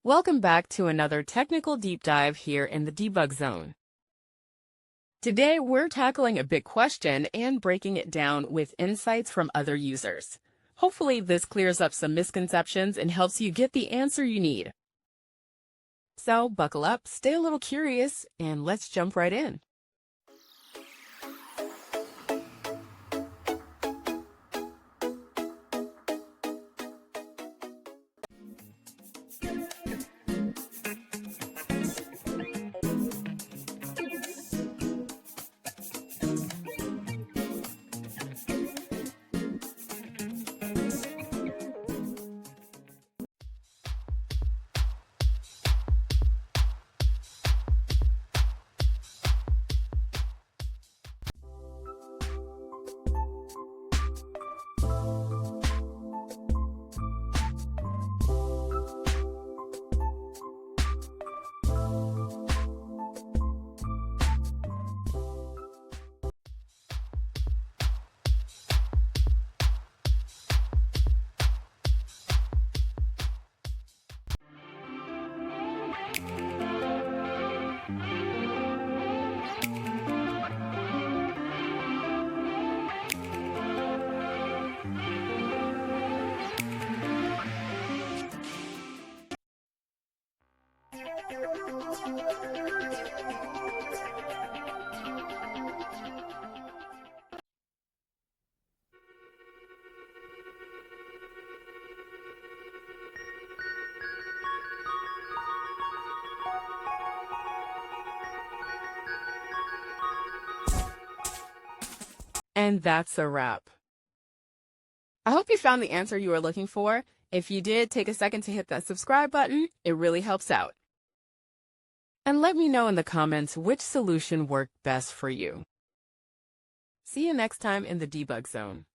Welcome back to another technical deep dive here in the debug zone. Today, we're tackling a big question and breaking it down with insights from other users. Hopefully, this clears up some misconceptions and helps you get the answer you need. So, buckle up, stay a little curious, and let's jump right in. And that's a wrap. I hope you found the answer you were looking for. If you did, take a second to hit that subscribe button. It really helps out. And let me know in the comments which solution worked best for you. See you next time in the debug zone.